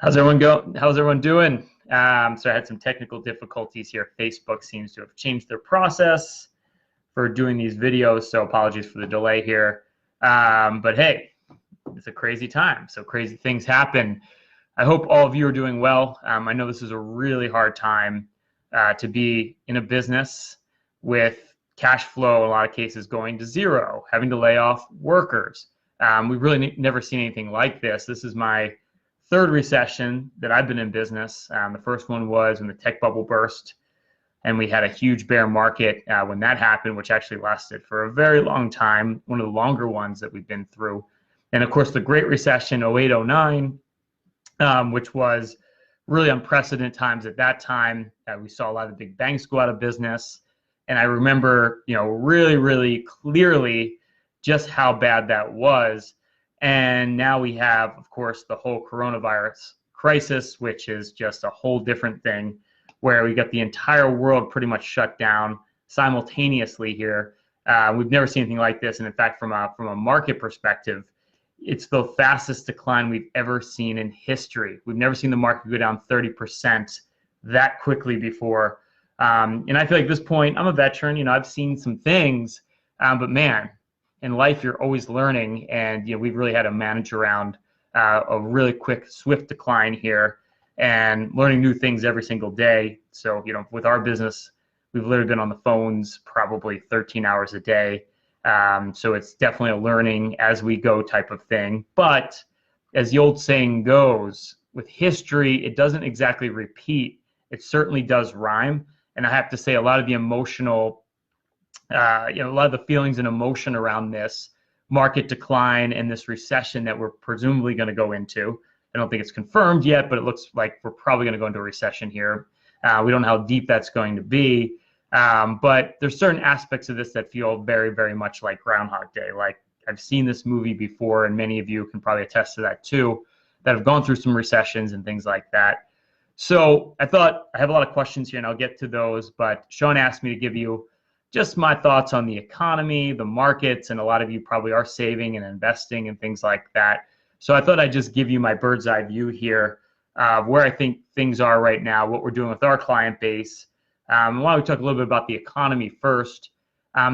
How's everyone doing? So I had some technical difficulties here. Facebook seems to have changed their process for doing these videos, so apologies for the delay here. But hey, it's a crazy time, so crazy things happen. I hope all of you are doing well. I know this is a really hard time to be in a business with cash flow, in a lot of cases, going to zero, having to lay off workers. We've really never seen anything like this. This is my third recession that I've been in business. The first one was when the tech bubble burst, and we had a huge bear market when that happened, which actually lasted for a very long time, one of the longer ones that we've been through. And of course, the Great Recession, 08, 09, which was really unprecedented times at that time. We saw a lot of the big banks go out of business. And I remember, really, really clearly just how bad that was. And now we have, of course, the whole coronavirus crisis, which is just a whole different thing, where we got the entire world pretty much shut down simultaneously here. We've never seen anything like this. And in fact, from a market perspective, it's the fastest decline we've ever seen in history. We've never seen the market go down 30% that quickly before. And I feel like at this point, I'm a veteran. I've seen some things, but man, in life, you're always learning, and we've really had to manage around a really quick, swift decline here, and learning new things every single day. So, with our business, we've literally been on the phones probably 13 hours a day. So it's definitely a learning as we go type of thing. But as the old saying goes, with history, it doesn't exactly repeat. It certainly does rhyme. And I have to say, a lot of the emotional a lot of the feelings and emotion around this market decline and this recession that we're presumably going to go into. I don't think it's confirmed yet, but it looks like we're probably going to go into a recession here. We don't know how deep that's going to be, but there's certain aspects of this that feel very, very much like Groundhog Day. Like, I've seen this movie before, and many of you can probably attest to that too, that have gone through some recessions and things like that. So I thought I have a lot of questions here, and I'll get to those, but Sean asked me to give you just my thoughts on the economy, the markets, and a lot of you probably are saving and investing and things like that. So I thought I'd just give you my bird's eye view here, where I think things are right now, what we're doing with our client base. Why don't we talk a little bit about the economy first?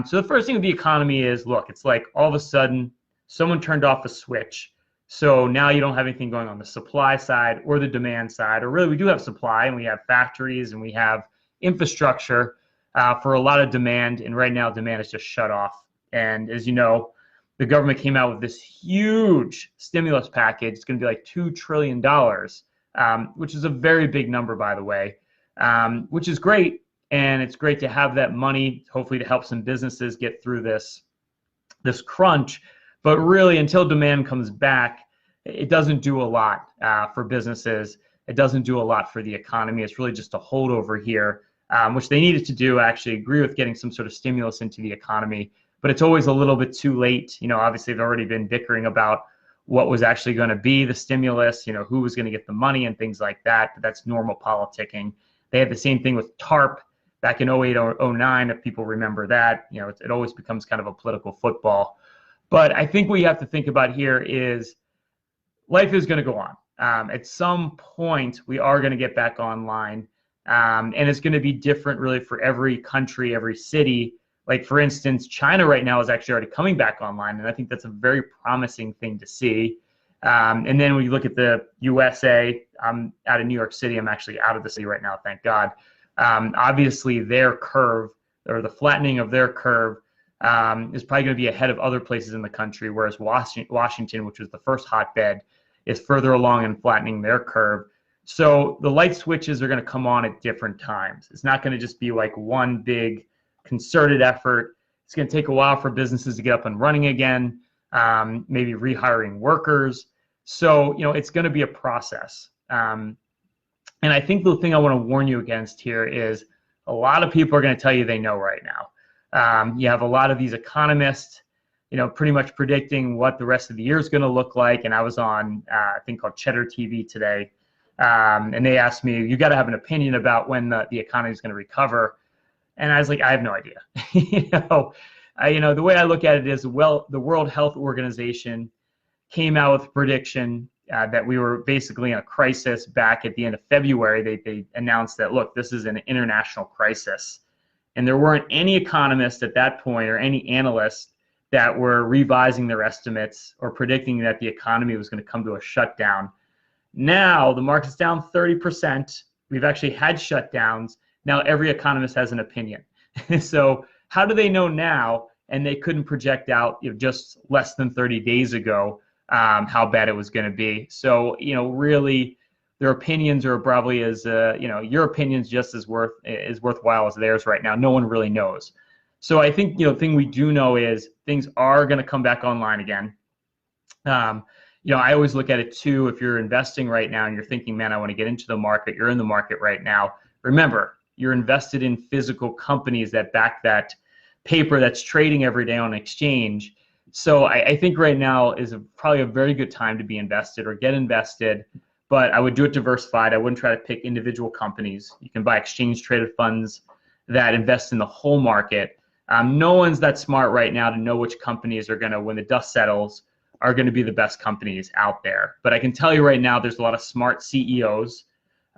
So the first thing with the economy is, look, it's like all of a sudden someone turned off a switch. So now you don't have anything going on the supply side or the demand side, or really we do have supply, and we have factories and we have infrastructure for a lot of demand, and right now demand is just shut off. And as you know, the government came out with this huge stimulus package. It's going to be like $2 trillion, which is a very big number, by the way, which is great. And it's great to have that money, hopefully to help some businesses get through this crunch. But really, until demand comes back, it doesn't do a lot for businesses. It doesn't do a lot for the economy. It's really just a holdover here. Which they needed to do. I actually agree with getting some sort of stimulus into the economy, but it's always a little bit too late. Obviously they've already been bickering about what was actually going to be the stimulus, who was going to get the money and things like that, but that's normal politicking. They had the same thing with TARP back in 08, 09, if people remember that. It always becomes kind of a political football. But I think what you have to think about here is life is going to go on. At some point, we are going to get back online. And it's going to be different really for every country, every city. Like, for instance, China right now is actually already coming back online, and I think that's a very promising thing to see. And then when you look at the USA, I'm out of New York City. I'm actually out of the city right now, thank God. Obviously, their curve, or the flattening of their curve, is probably going to be ahead of other places in the country, whereas Washington, which was the first hotbed, is further along in flattening their curve. So the light switches are going to come on at different times. It's not going to just be like one big concerted effort. It's going to take a while for businesses to get up and running again, maybe rehiring workers. So, it's going to be a process. And I think the thing I want to warn you against here is a lot of people are going to tell you they know right now. You have a lot of these economists, pretty much predicting what the rest of the year is going to look like. And I was on a thing called Cheddar TV today. And they asked me, you got to have an opinion about when the economy is going to recover. And I was like, I have no idea. The way I look at it is, well, the World Health Organization came out with a prediction that we were basically in a crisis back at the end of February. They announced that, look, this is an international crisis. And there weren't any economists at that point or any analysts that were revising their estimates or predicting that the economy was going to come to a shutdown. Now the market's down 30%. We've actually had shutdowns. Now every economist has an opinion. So how do they know now? And they couldn't project out, just less than 30 days ago how bad it was going to be. So, really, their opinions are probably as, your opinion's just as worthwhile as theirs right now. No one really knows. So I think, the thing we do know is things are going to come back online again. I always look at it too. If you're investing right now and you're thinking, man, I want to get into the market, you're in the market right now. Remember, you're invested in physical companies that back that paper that's trading every day on exchange. So I think right now is probably a very good time to be invested or get invested, but I would do it diversified. I wouldn't try to pick individual companies. You can buy exchange traded funds that invest in the whole market. No one's that smart right now to know which companies are going to, when the dust settles, are going to be the best companies out there. But I can tell you right now, there's a lot of smart CEOs.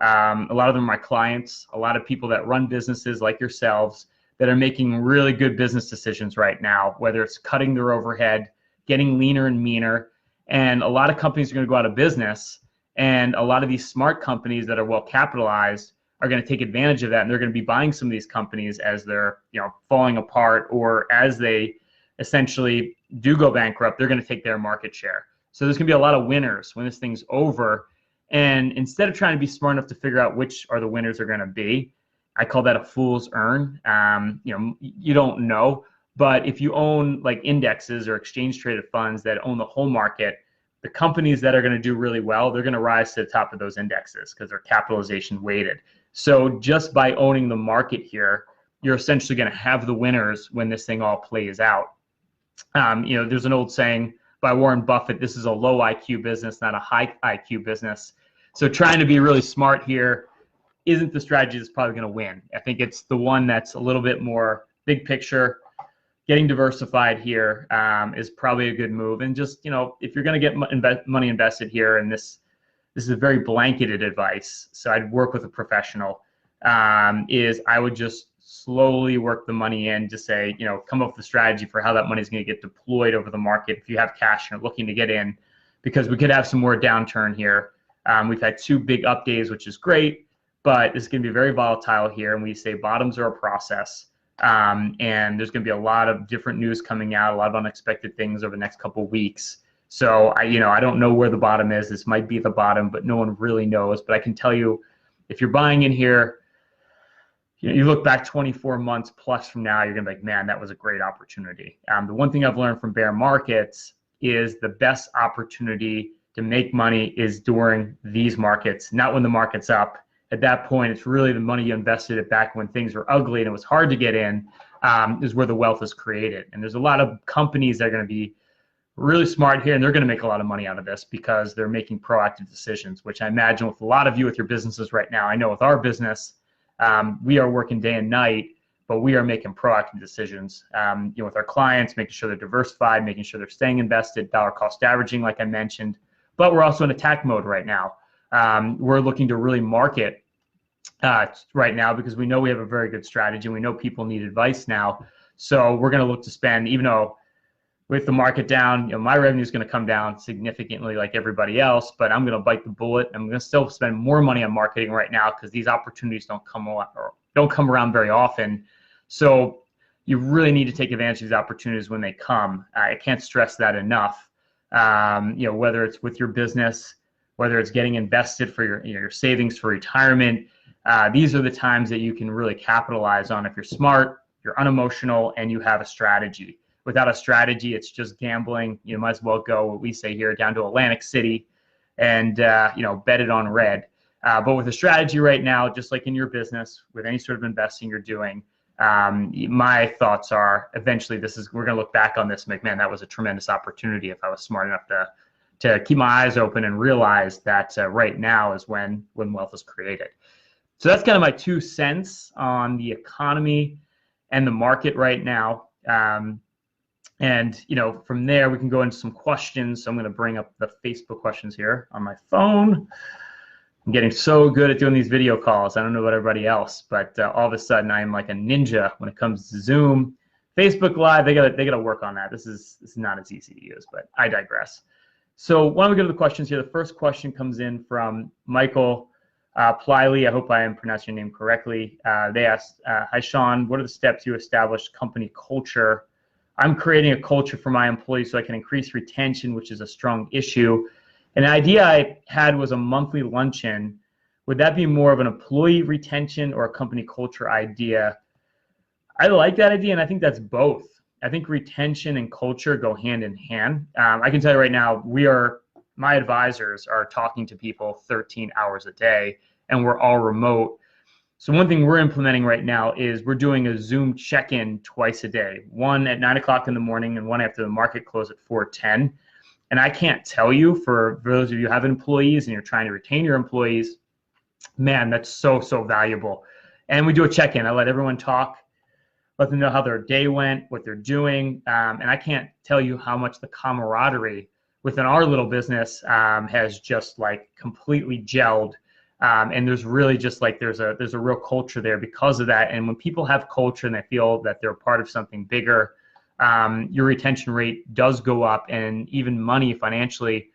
A lot of them are my clients, a lot of people that run businesses like yourselves that are making really good business decisions right now, whether it's cutting their overhead, getting leaner and meaner. And a lot of companies are going to go out of business. And a lot of these smart companies that are well capitalized are going to take advantage of that. And they're going to be buying some of these companies as they're falling apart, or as they essentially do go bankrupt, they're going to take their market share. So there's going to be a lot of winners when this thing's over. And instead of trying to be smart enough to figure out which are the winners are going to be, I call that a fool's earn. You don't know, but if you own like indexes or exchange traded funds that own the whole market, the companies that are going to do really well, they're going to rise to the top of those indexes because they're capitalization weighted. So just by owning the market here, you're essentially going to have the winners when this thing all plays out. There's an old saying by Warren Buffett, this is a low IQ business, not a high IQ business. So trying to be really smart here isn't the strategy that's probably going to win. I think it's the one that's a little bit more big picture. Getting diversified here is probably a good move. And just, if you're going to get money invested here, and this is a very blanketed advice, so I'd work with a professional, is I would just slowly work the money in to say, come up with a strategy for how that money is going to get deployed over the market if you have cash and are looking to get in, because we could have some more downturn here. We've had 2 big up days, which is great, but it's going to be very volatile here. And we say bottoms are a process. And there's going to be a lot of different news coming out, a lot of unexpected things over the next couple of weeks. So I don't know where the bottom is. This might be the bottom, but no one really knows. But I can tell you, if you're buying in here, you look back 24 months plus from now, you're going to be like, man, that was a great opportunity. The one thing I've learned from bear markets is the best opportunity to make money is during these markets, not when the market's up. At that point, it's really the money you invested it back when things were ugly and it was hard to get in, is where the wealth is created. And there's a lot of companies that are going to be really smart here, and they're going to make a lot of money out of this because they're making proactive decisions, which I imagine with a lot of you with your businesses right now. I know with our business, we are working day and night, but we are making proactive decisions, with our clients, making sure they're diversified, making sure they're staying invested, dollar cost averaging, like I mentioned. But we're also in attack mode right now. We're looking to really market right now because we know we have a very good strategy. We know people need advice now. So we're going to look to spend, even though with the market down, my revenue is going to come down significantly like everybody else, but I'm going to bite the bullet. I'm going to still spend more money on marketing right now because these opportunities don't come around very often. So you really need to take advantage of these opportunities when they come. I can't stress that enough. Whether it's with your business, whether it's getting invested for your savings for retirement, these are the times that you can really capitalize on if you're smart, you're unemotional, and you have a strategy. Without a strategy, it's just gambling. You might as well go, what we say here, down to Atlantic City and bet it on red. But with a strategy right now, just like in your business, with any sort of investing you're doing, my thoughts are eventually we're going to look back on this and make, man, that was a tremendous opportunity if I was smart enough to keep my eyes open and realize that right now is when wealth is created. So that's kind of my 2 cents on the economy and the market right now. And, from there, we can go into some questions. So I'm going to bring up the Facebook questions here on my phone. I'm getting so good at doing these video calls. I don't know about everybody else, but all of a sudden I'm like a ninja when it comes to Zoom. Facebook Live, they gotta work on that. This is not as easy to use, but I digress. So why don't we go to the questions here? The first question comes in from Michael Pliley. I hope I am pronouncing your name correctly. They asked, hi Sean, what are the steps you established company culture? I'm creating a culture for my employees so I can increase retention, which is a strong issue. And the idea I had was a monthly luncheon. Would that be more of an employee retention or a company culture idea? I like that idea, and I think that's both. I think retention and culture go hand in hand. I can tell you right now, my advisors are talking to people 13 hours a day, and we're all remote. So one thing we're implementing right now is we're doing a Zoom check-in twice a day, one at 9 o'clock in the morning and one after the market close at 4:10. And I can't tell you, for those of you who have employees and you're trying to retain your employees, man, that's so valuable. And we do a check-in. I let everyone talk, let them know how their day went, what they're doing. And I can't tell you how much the camaraderie within our little business has just like completely gelled. And there's really just like there's a real culture there because of that. And when people have culture and they feel that they're part of something bigger, your retention rate does go up, and even money financially,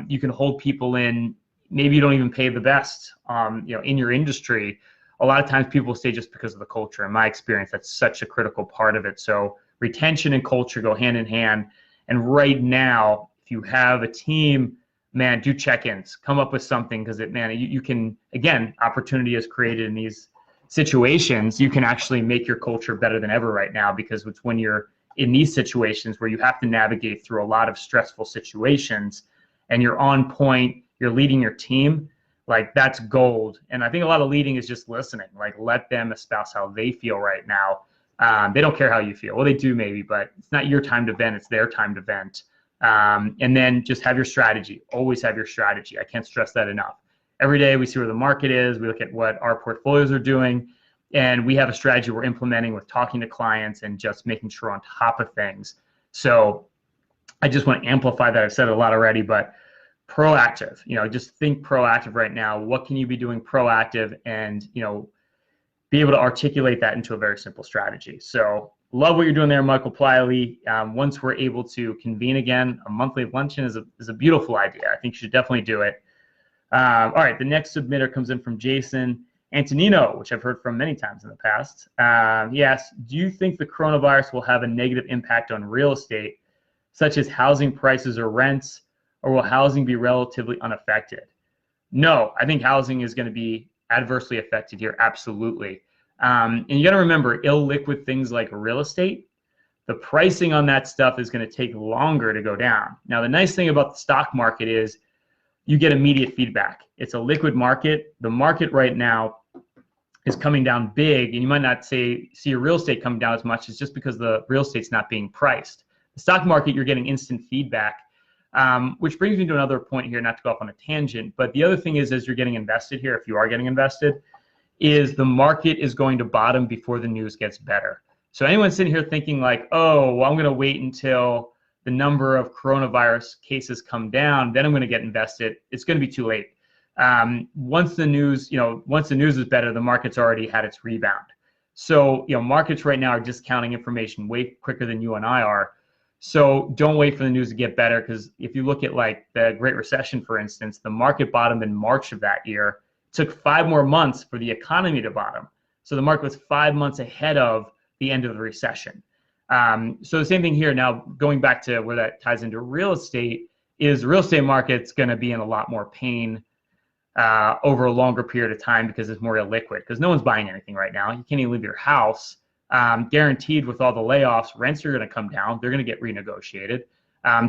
you can hold people in. Maybe you don't even pay the best, in your industry. A lot of times people stay just because of the culture. In my experience, that's such a critical part of it. So retention and culture go hand in hand. And right now, if you have a team, man, do check-ins, come up with something, because you can, again, opportunity is created in these situations. You can actually make your culture better than ever right now, because it's when you're in these situations where you have to navigate through a lot of stressful situations and you're on point, you're leading your team, like that's gold. And I think a lot of leading is just listening, like let them espouse how they feel right now. They don't care how you feel. Well, they do maybe, but it's not your time to vent, it's their time to vent. And then just have your strategy, always have your strategy. I can't stress that enough. Every day we see where the market is, we look at what our portfolios are doing, and we have a strategy we're implementing with talking to clients and just making sure we're on top of things. So I just want to amplify that. I've said it a lot already, but proactive, just think proactive right now. What can you be doing proactive, and, be able to articulate that into a very simple strategy. So love what you're doing there, Michael Pliley. Once we're able to convene again, a monthly luncheon is a beautiful idea. I think you should definitely do it. All right, the next submitter comes in from Jason Antonino, which I've heard from many times in the past. He asks, do you think the coronavirus will have a negative impact on real estate, such as housing prices or rents, or will housing be relatively unaffected? No, I think housing is going to be adversely affected here, absolutely. And you got to remember, illiquid things like real estate, the pricing on that stuff is going to take longer to go down. Now, the nice thing about the stock market is you get immediate feedback. It's a liquid market. The market right now is coming down big, and you might not see your real estate come down as much. It's just because the real estate's not being priced. The stock market, you're getting instant feedback, which brings me to another point here, not to go off on a tangent, but the other thing is, as you're getting invested here, if you are getting invested, is the market is going to bottom before the news gets better. So anyone sitting here thinking like, oh, well, I'm going to wait until the number of coronavirus cases come down, then I'm going to get invested, it's going to be too late. Once the news is better, the market's already had its rebound. So, markets right now are discounting information way quicker than you and I are. So don't wait for the news to get better, because if you look at like the Great Recession, for instance, the market bottomed in March of that year. It took 5 more months for the economy to bottom. So the market was 5 months ahead of the end of the recession. So the same thing here. Now, going back to where that ties into real estate, is the real estate market's going to be in a lot more pain over a longer period of time, because it's more illiquid, because no one's buying anything right now. You can't even leave your house. Guaranteed with all the layoffs, rents are going to come down. They're going to get renegotiated.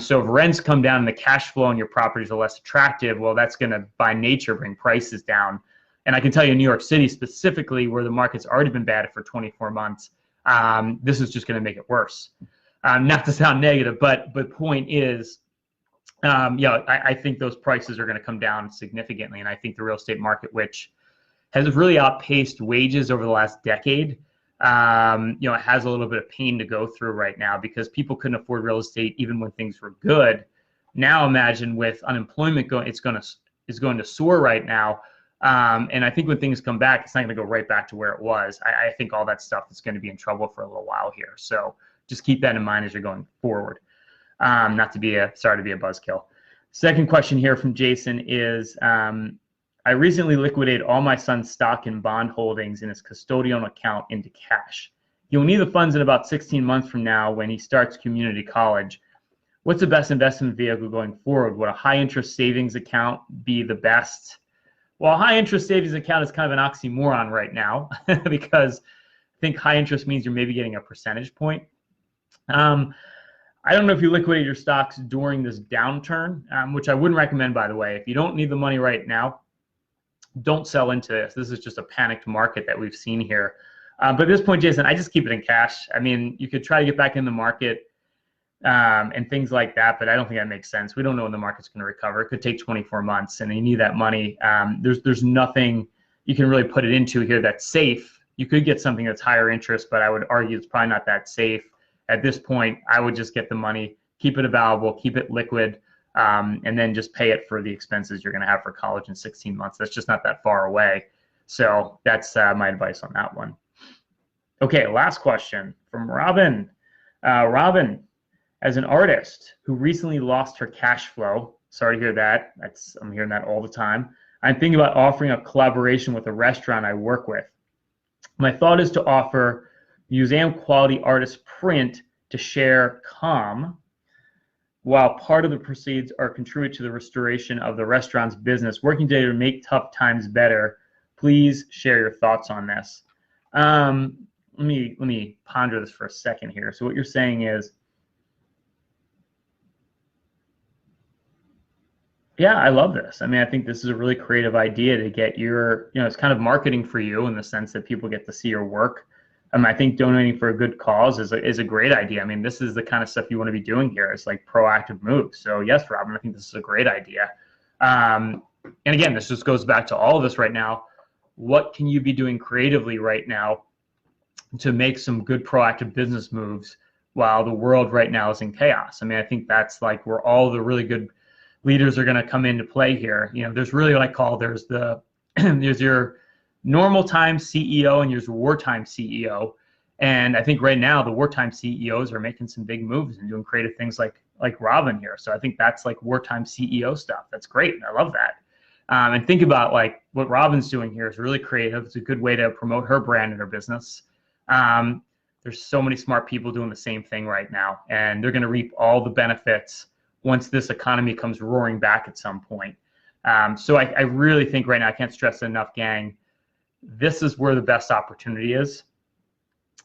So if rents come down and the cash flow on your properties are less attractive, well, that's going to, by nature, bring prices down. And I can tell you in New York City specifically, where the market's already been bad for 24 months, this is just going to make it worse. Not to sound negative, but point is, I think those prices are going to come down significantly. And I think the real estate market, which has really outpaced wages over the last decade, it has a little bit of pain to go through right now because people couldn't afford real estate even when things were good. Now imagine with unemployment it's going to soar right now. And I think when things come back, it's not going to go right back to where it was. I think all that stuff is going to be in trouble for a little while here. So just keep that in mind as you're going forward. Sorry to be a buzzkill. Second question here from Jason is, I recently liquidated all my son's stock and bond holdings in his custodial account into cash. He will need the funds in about 16 months from now when he starts community college. What's the best investment vehicle going forward? Would a high interest savings account be the best? Well, a high interest savings account is kind of an oxymoron right now because I think high interest means you're maybe getting a percentage point. I don't know if you liquidate your stocks during this downturn, which I wouldn't recommend, by the way. If you don't need the money right now, don't sell into this. This is just a panicked market that we've seen here. But at this point, Jason, I just keep it in cash. I mean, you could try to get back in the market and things like that, but I don't think that makes sense. We don't know when the market's going to recover. It could take 24 months, and you need that money. There's nothing you can really put it into here that's safe. You could get something that's higher interest, but I would argue it's probably not that safe. At this point, I would just get the money, keep it available, keep it liquid, and then just pay it for the expenses you're going to have for college in 16 months. That's just not that far away. So that's my advice on that one. Okay, last question from Robin. Robin, as an artist who recently lost her cash flow, sorry to hear that. I'm hearing that all the time. I'm thinking about offering a collaboration with a restaurant I work with. My thought is to offer museum quality artist print to share while part of the proceeds are contributed to the restoration of the restaurant's business, working together to make tough times better. Please share your thoughts on this. Let me ponder this for a second here. So what you're saying is, yeah, I love this. I mean, I think this is a really creative idea to get it's kind of marketing for you in the sense that people get to see your work. I think donating for a good cause is a great idea. I mean, this is the kind of stuff you want to be doing here. It's like proactive moves. So yes, Robin, I think this is a great idea. And again, this just goes back to all of this right now. What can you be doing creatively right now to make some good proactive business moves while the world right now is in chaos? I mean, I think that's like where all the really good leaders are going to come into play here. There's really what I call there's your normal time CEO and there's wartime CEO. And I think right now the wartime CEOs are making some big moves and doing creative things like Robin here. So I think that's like wartime CEO stuff. That's great. I love that. And think about like what Robin's doing here is really creative. It's a good way to promote her brand and her business. There's so many smart people doing the same thing right now, and they're going to reap all the benefits once this economy comes roaring back at some point. So I really think right now, I can't stress it enough, gang, this is where the best opportunity is.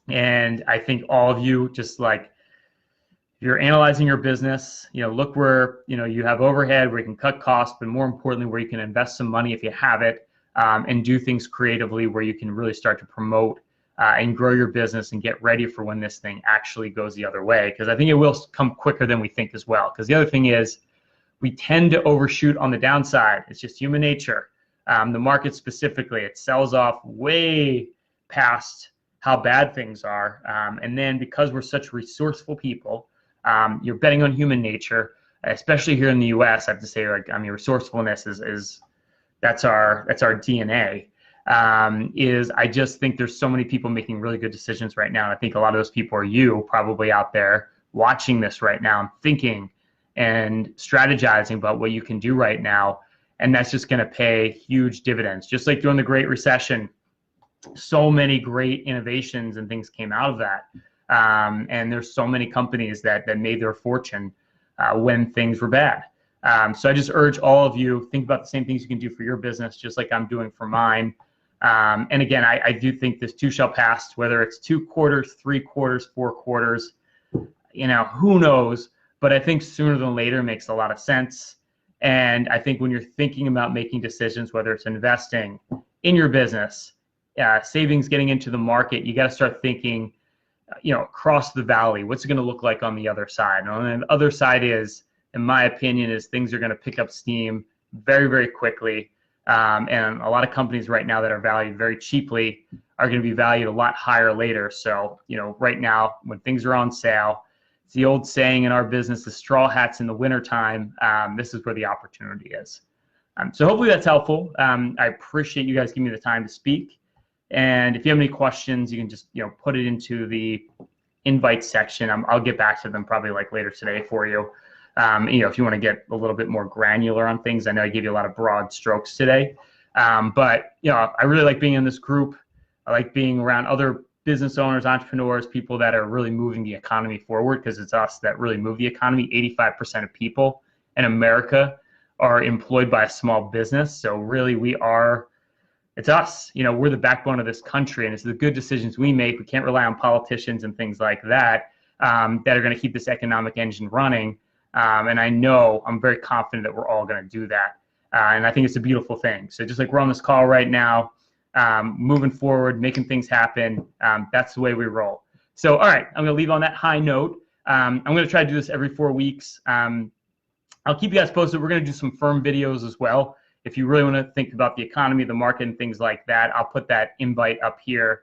And I think all of you, just like if you're analyzing your business, look where you have overhead, where you can cut costs, but more importantly, where you can invest some money if you have it, and do things creatively where you can really start to promote and grow your business and get ready for when this thing actually goes the other way. Because I think it will come quicker than we think as well. Because the other thing is we tend to overshoot on the downside. It's just human nature. The market specifically, it sells off way past how bad things are. And then because we're such resourceful people, you're betting on human nature, especially here in the US. I have to say, resourcefulness is that's our DNA. I just think there's so many people making really good decisions right now. And I think a lot of those people are you probably out there watching this right now and thinking and strategizing about what you can do right now. And that's just going to pay huge dividends. Just like during the Great Recession, so many great innovations and things came out of that. And there's so many companies that made their fortune when things were bad. So I just urge all of you, think about the same things you can do for your business, just like I'm doing for mine. And again, I do think this too shall pass, whether it's 2 quarters, 3 quarters, 4 quarters, who knows? But I think sooner than later makes a lot of sense. And I think when you're thinking about making decisions, whether it's investing in your business, savings, getting into the market, you got to start thinking, across the valley, what's it going to look like on the other side? And the other side is, in my opinion, is things are going to pick up steam very, very quickly. And a lot of companies right now that are valued very cheaply are going to be valued a lot higher later. So, right now when things are on sale, it's the old saying in our business, the straw hats in the wintertime. This is where the opportunity is. So hopefully that's helpful. I appreciate you guys giving me the time to speak. And if you have any questions, you can just put it into the invite section. I'll get back to them probably like later today for you. If you want to get a little bit more granular on things, I know I gave you a lot of broad strokes today. But I really like being in this group. I like being around other business owners, entrepreneurs, people that are really moving the economy forward, because it's us that really move the economy. 85% of people in America are employed by a small business. So really it's us. We're the backbone of this country, and it's the good decisions we make. We can't rely on politicians and things like that that are going to keep this economic engine running. And I'm very confident that we're all going to do that. And I think it's a beautiful thing. So just like we're on this call right now, moving forward, making things happen, that's the way we roll. So, all right, I'm going to leave on that high note. I'm going to try to do this every 4 weeks. I'll keep you guys posted. We're going to do some firm videos as well. If you really want to think about the economy, the market, and things like that, I'll put that invite up here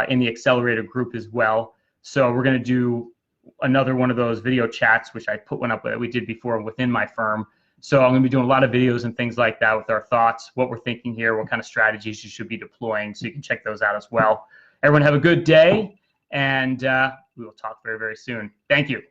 in the accelerator group as well. So we're going to do another one of those video chats, which I put one up that we did before within my firm. So I'm going to be doing a lot of videos and things like that with our thoughts, what we're thinking here, what kind of strategies you should be deploying. So you can check those out as well. Everyone have a good day, and we will talk very, very soon. Thank you.